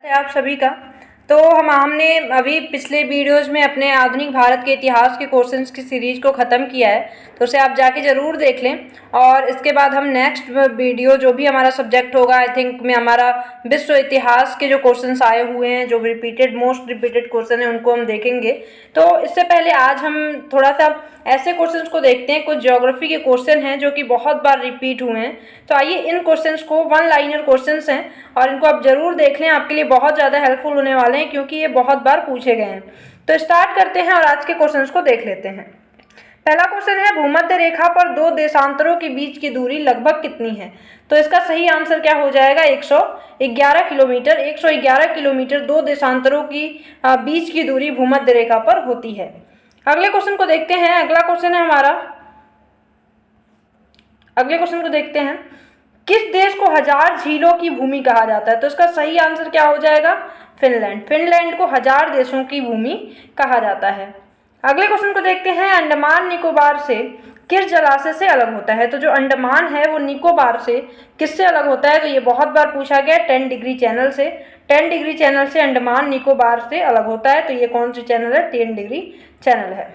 आप सभी का। तो हमने अभी पिछले वीडियोज़ में अपने आधुनिक भारत के इतिहास के क्वेश्चंस की सीरीज़ को ख़त्म किया है, तो उसे आप जाके ज़रूर देख लें। और इसके बाद हम नेक्स्ट वीडियो जो भी हमारा सब्जेक्ट होगा, आई थिंक में हमारा विश्व इतिहास के जो क्वेश्चंस आए हुए हैं, जो मोस्ट रिपीटेड क्वेश्चन है, उनको हम देखेंगे। तो इससे पहले आज हम थोड़ा सा ऐसे क्वेश्चंस को देखते हैं। कुछ ज्योग्राफी के क्वेश्चन हैं जो कि बहुत बार रिपीट हुए हैं। तो आइए इन क्वेश्चंस को, वन लाइनर क्वेश्चंस हैं और इनको आप जरूर देख लें, आपके लिए बहुत ज़्यादा हेल्पफुल होने वाले हैं क्योंकि ये बहुत बार पूछे गए हैं। तो स्टार्ट करते हैं और आज के क्वेश्चंस को देख लेते हैं। पहला क्वेश्चन है, भूमध्य रेखा पर दो देशांतरों के बीच की दूरी लगभग कितनी है? तो इसका सही आंसर क्या हो जाएगा? 111 किलोमीटर। 111 किलोमीटर दो देशांतरों की बीच की दूरी भूमध्य रेखा पर होती है। अगले क्वेश्चन को देखते हैं। अगला क्वेश्चन है हमारा, अगले क्वेश्चन को देखते हैं, किस देश को हजार झीलों की भूमि कहा जाता है? तो इसका सही आंसर क्या हो जाएगा? फिनलैंड। फिनलैंड को हजार देशों की भूमि कहा जाता है। अगले क्वेश्चन को देखते हैं, अंडमान निकोबार से किस जलाशय से अलग होता है? तो जो अंडमान है वो निकोबार से किससे अलग होता है? तो ये बहुत बार पूछा गया, 10 डिग्री चैनल से। 10 डिग्री चैनल से अंडमान निकोबार से अलग होता है। तो ये कौन सी चैनल है? 10 डिग्री चैनल है।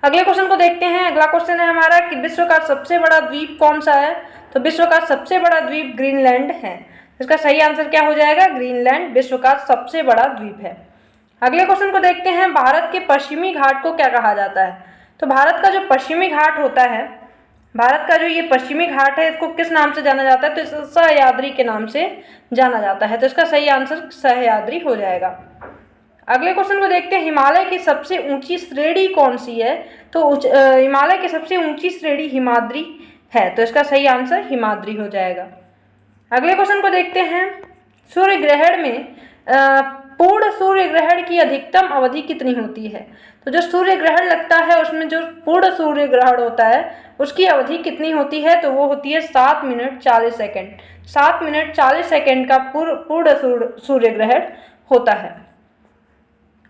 अगले क्वेश्चन को देखते हैं। अगला क्वेश्चन है हमारा कि विश्व का सबसे बड़ा द्वीप कौन सा है? तो विश्व का सबसे बड़ा द्वीप ग्रीनलैंड है। इसका सही आंसर क्या हो जाएगा? ग्रीनलैंड विश्व का सबसे बड़ा द्वीप है। अगले क्वेश्चन को देखते हैं, भारत के पश्चिमी घाट को क्या कहा जाता है? तो भारत का जो पश्चिमी घाट होता है, भारत का जो ये पश्चिमी घाट है, इसको किस नाम से जाना जाता है? तो इसे सह्याद्री के नाम से जाना जाता है। तो इसका सही आंसर सह्याद्री हो जाएगा। अगले क्वेश्चन को देखते हैं, हिमालय की सबसे ऊंची श्रेणी कौन सी है? तो हिमालय की सबसे ऊंची श्रेणी हिमाद्री है। तो इसका सही आंसर हिमाद्री हो जाएगा। अगले क्वेश्चन को देखते हैं, सूर्य ग्रहण में पूर्ण सूर्य ग्रहण की अधिकतम अवधि कितनी होती है? तो जो सूर्य ग्रहण लगता है उसमें जो पूर्ण सूर्य ग्रहण होता है उसकी अवधि कितनी होती है? तो वो होती है 7 मिनट 40 सेकेंड। 7 मिनट 40 सेकेंड का पूर्ण सूर्य ग्रहण होता है।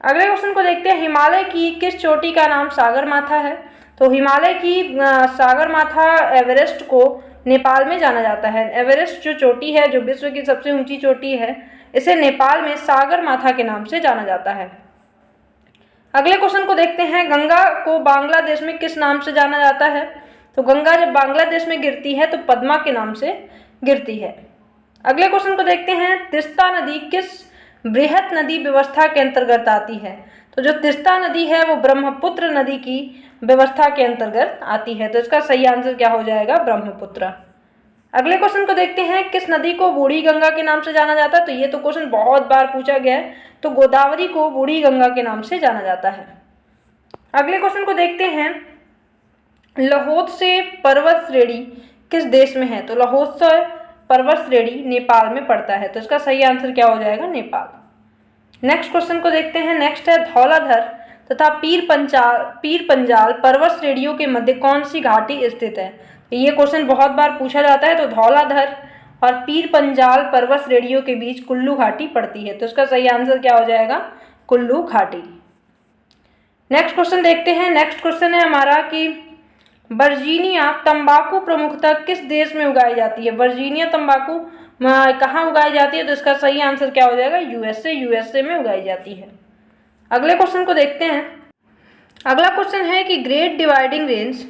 अगले क्वेश्चन को देखते हैं, हिमालय की किस चोटी का नाम सागरमाथा है? तो हिमालय की सागरमाथा एवरेस्ट को नेपाल में जाना जाता है। एवरेस्ट जो चोटी है, जो विश्व की सबसे ऊंची चोटी है, इसे नेपाल में सागरमाथा के नाम से जाना जाता है। अगले क्वेश्चन को देखते हैं, गंगा को बांग्लादेश में किस नाम से जाना जाता है? तो गंगा जब बांग्लादेश में गिरती है तो पद्मा के नाम से गिरती है। अगले क्वेश्चन को देखते हैं, तिस्ता नदी किस बृहत नदी व्यवस्था के अंतर्गत आती है? तो जो तिस्ता नदी है वो ब्रह्मपुत्र नदी की व्यवस्था के अंतर्गत आती है। तो इसका सही आंसर क्या हो जाएगा? ब्रह्मपुत्र। अगले क्वेश्चन को देखते हैं, किस नदी को बूढ़ी गंगा के नाम से जाना जाता है? तो ये तो क्वेश्चन बहुत बार पूछा गया है। तो गोदावरी को बूढ़ी गंगा के नाम से जाना जाता है। अगले क्वेश्चन को देखते हैं, लहोत्से पर्वत श्रेणी किस देश में है? तो लहोत्से पर्वत श्रेणी नेपाल में पड़ता है। तो इसका सही आंसर क्या हो जाएगा? नेपाल। नेक्स्ट क्वेश्चन को देखते हैं। नेक्स्ट है, धौलाधर तथा पीर पंजाल पर्वत श्रेणियों के मध्य कौन सी घाटी स्थित है? ये क्वेश्चन बहुत बार पूछा जाता है। तो धौलाधर और पीर पंजाल पर्वत श्रेणियों के बीच कुल्लू घाटी पड़ती है। तो इसका सही आंसर क्या हो जाएगा? कुल्लू घाटी। नेक्स्ट क्वेश्चन देखते हैं। नेक्स्ट क्वेश्चन है हमारा कि वर्जीनिया तंबाकू प्रमुखतः किस देश में उगाई जाती है? वर्जीनिया तंबाकू कहाँ उगाई जाती है? तो इसका सही आंसर क्या हो जाएगा? यूएसए में उगाई जाती है। अगले क्वेश्चन को देखते हैं। अगला क्वेश्चन है कि ग्रेट डिवाइडिंग रेंज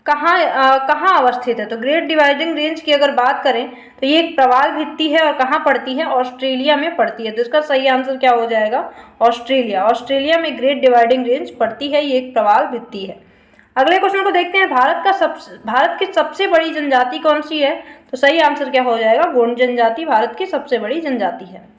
कहाँ अवस्थित है? तो ग्रेट डिवाइडिंग रेंज की अगर बात करें तो ये एक प्रवाल भित्ति है और कहाँ पड़ती है? ऑस्ट्रेलिया में पड़ती है। तो इसका सही आंसर क्या हो जाएगा? ऑस्ट्रेलिया। ऑस्ट्रेलिया में ग्रेट डिवाइडिंग रेंज पड़ती है, ये एक प्रवाल भित्ति है। अगले क्वेश्चन को देखते हैं, भारत की सबसे बड़ी जनजाति कौन सी है? तो सही आंसर क्या हो जाएगा? गोंड जनजाति भारत की सबसे बड़ी जनजाति है।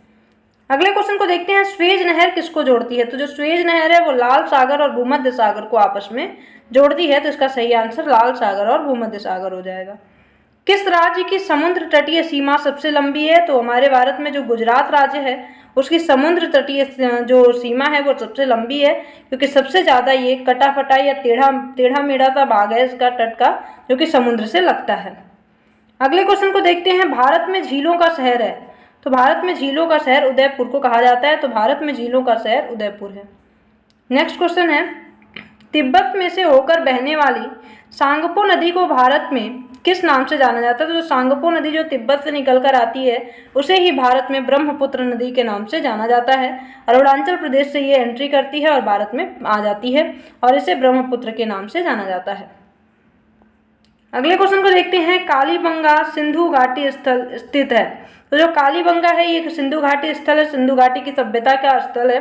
अगले क्वेश्चन को देखते हैं, स्वेज नहर किसको जोड़ती है? तो जो स्वेज नहर है वो लाल सागर और भूमध्य सागर को आपस में जोड़ती है। तो इसका सही आंसर लाल सागर और भूमध्य सागर हो जाएगा। किस राज्य की समुद्र तटीय सीमा सबसे लंबी है? तो हमारे भारत में जो गुजरात राज्य है उसकी समुद्र तटीय जो सीमा है वो सबसे लंबी है, क्योंकि सबसे ज़्यादा ये कटा-फटा या टेढ़ा मेढ़ा सा भाग है इसका तट का, जो कि समुद्र से लगता है। अगले क्वेश्चन को देखते हैं, भारत में झीलों का शहर है। तो भारत में झीलों का शहर उदयपुर को कहा जाता है। तो भारत में झीलों का शहर उदयपुर है। नेक्स्ट क्वेश्चन है, तिब्बत में से होकर बहने वाली सांगपो नदी को भारत में किस नाम से जाना जाता है? तो जो सांगपो नदी जो तिब्बत से निकल कर आती है उसे ही भारत में ब्रह्मपुत्र नदी के नाम से जाना जाता है। अरुणाचल प्रदेश से ये एंट्री करती है और भारत में आ जाती है और इसे ब्रह्मपुत्र के नाम से जाना जाता है। अगले क्वेश्चन को देखते हैं, कालीबंगा सिंधु घाटी स्थल स्थित है। तो जो कालीबंगा है ये एक सिंधु घाटी स्थल है, सिंधु घाटी की सभ्यता का स्थल है।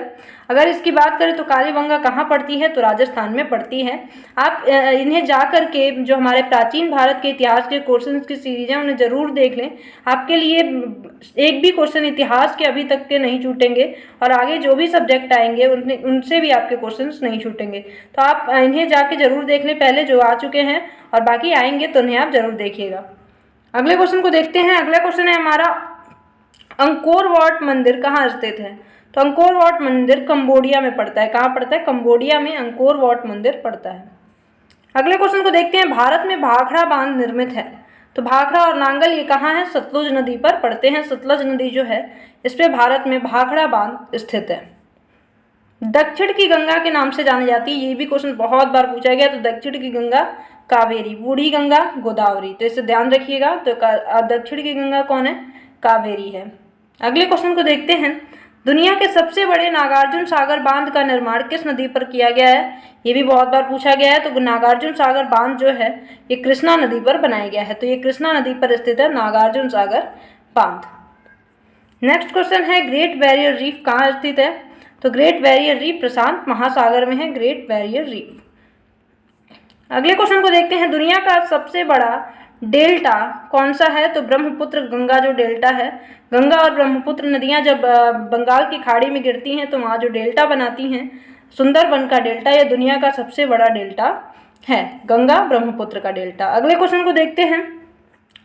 अगर इसकी बात करें तो कालीबंगा कहाँ पड़ती है? तो राजस्थान में पड़ती है। आप इन्हें जा कर के जो हमारे प्राचीन भारत के इतिहास के क्वेश्चन की सीरीज है उन्हें जरूर देख लें। आपके लिए एक भी क्वेश्चन इतिहास के अभी तक के नहीं छूटेंगे और आगे जो भी सब्जेक्ट आएंगे उनसे भी आपके क्वेश्चन नहीं छूटेंगे। तो आप इन्हें जाके जरूर देख लें, पहले जो आ चुके हैं और बाकी आएंगे तो उन्हें आप जरूर देखिएगा। अगले क्वेश्चन को देखते हैं। अगला क्वेश्चन है हमारा, अंकोर वाट मंदिर कहाँ स्थित है? तो अंकोर वाट मंदिर कंबोडिया में पड़ता है। कहाँ पड़ता है? कंबोडिया में अंकोर वाट मंदिर पड़ता है। अगले क्वेश्चन को देखते हैं, भारत में भाखड़ा बांध निर्मित है। तो भाखड़ा और नांगल ये कहाँ है? सतलुज नदी पर पड़ते हैं। सतलुज नदी जो है इस पे भारत में भाखड़ा बांध स्थित है। दक्षिण की गंगा के नाम से जानी जाती है, ये भी क्वेश्चन बहुत बार पूछा गया। तो दक्षिण की गंगा कावेरी, बूढ़ी गंगा गोदावरी, तो इसे ध्यान रखिएगा। तो दक्षिण की गंगा कौन है? कावेरी है। अगले क्वेश्चन को देखते हैं, दुनिया के सबसे बड़े नागार्जुन सागर बांध का निर्माण किस नदी पर किया गया है? ये भी बहुत बार पूछा गया है। तो नागार्जुन सागर बांध जो है ये कृष्णा नदी पर बनाया गया है। तो ये कृष्णा नदी पर स्थित है नागार्जुन सागर बांध। नेक्स्ट क्वेश्चन है, ग्रेट बैरियर रीफ कहाँ स्थित है? तो ग्रेट बैरियर रीफ प्रशांत महासागर में है, ग्रेट बैरियर रीफ। अगले क्वेश्चन को देखते हैं, दुनिया का सबसे बड़ा डेल्टा कौन सा है? तो ब्रह्मपुत्र गंगा जो डेल्टा है, गंगा और ब्रह्मपुत्र नदियां जब बंगाल की खाड़ी में गिरती हैं तो वहाँ जो डेल्टा बनाती हैं, सुंदरबन का डेल्टा, यह दुनिया का सबसे बड़ा डेल्टा है, गंगा ब्रह्मपुत्र का डेल्टा। अगले क्वेश्चन को देखते हैं,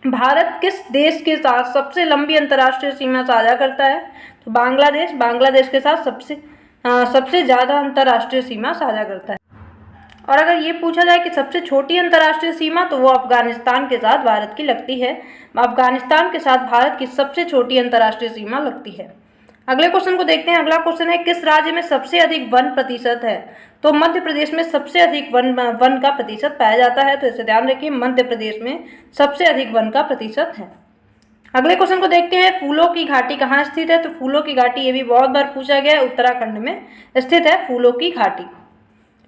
भारत किस देश के साथ सबसे लंबी अंतर्राष्ट्रीय सीमा साझा करता है? तो बांग्लादेश, बांग्लादेश के साथ सबसे ज़्यादा अंतर्राष्ट्रीय सीमा साझा करता है। और अगर ये पूछा जाए कि सबसे छोटी अंतर्राष्ट्रीय सीमा, तो वो अफगानिस्तान के साथ भारत की लगती है। अफगानिस्तान के साथ भारत की सबसे छोटी अंतर्राष्ट्रीय सीमा लगती है। अगले क्वेश्चन को देखते हैं। अगला क्वेश्चन है, किस राज्य में सबसे अधिक वन प्रतिशत है? तो मध्य प्रदेश में सबसे अधिक वन का प्रतिशत पाया जाता है। तो इसे ध्यान रखिए, मध्य प्रदेश में सबसे अधिक वन का प्रतिशत है। अगले क्वेश्चन को देखते हैं, फूलों की घाटी कहाँ स्थित है? तो फूलों की घाटी ये भी बहुत बार पूछा गया है, उत्तराखंड में स्थित है फूलों की घाटी।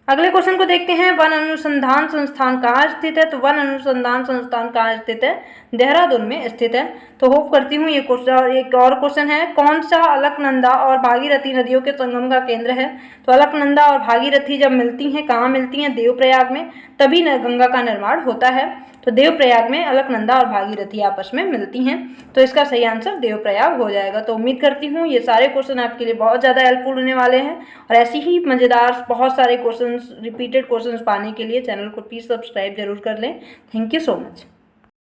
अगले क्वेश्चन को देखते हैं, वन अनुसंधान संस्थान कहाँ स्थित है? तो वन अनुसंधान संस्थान कहाँ स्थित है? देहरादून में स्थित है। तो होप करती हूँ ये क्वेश्चन। एक और क्वेश्चन है, कौन सा अलकनंदा और भागीरथी नदियों के संगम का केंद्र है? तो अलकनंदा और भागीरथी जब मिलती हैं, कहाँ मिलती हैं? देवप्रयाग में, तभी गंगा का निर्माण होता है। तो देवप्रयाग में अलकनंदा और भागीरथी आपस में मिलती हैं। तो इसका सही आंसर देवप्रयाग हो जाएगा। तो उम्मीद करती हूँ ये सारे क्वेश्चन आपके लिए बहुत ज़्यादा हेल्पफुल होने वाले हैं और ऐसी ही मज़ेदार बहुत सारे क्वेश्चन, रिपीटेड क्वेश्चन पाने के लिए चैनल को प्लीज़ सब्सक्राइब जरूर कर लें। Thank you so much.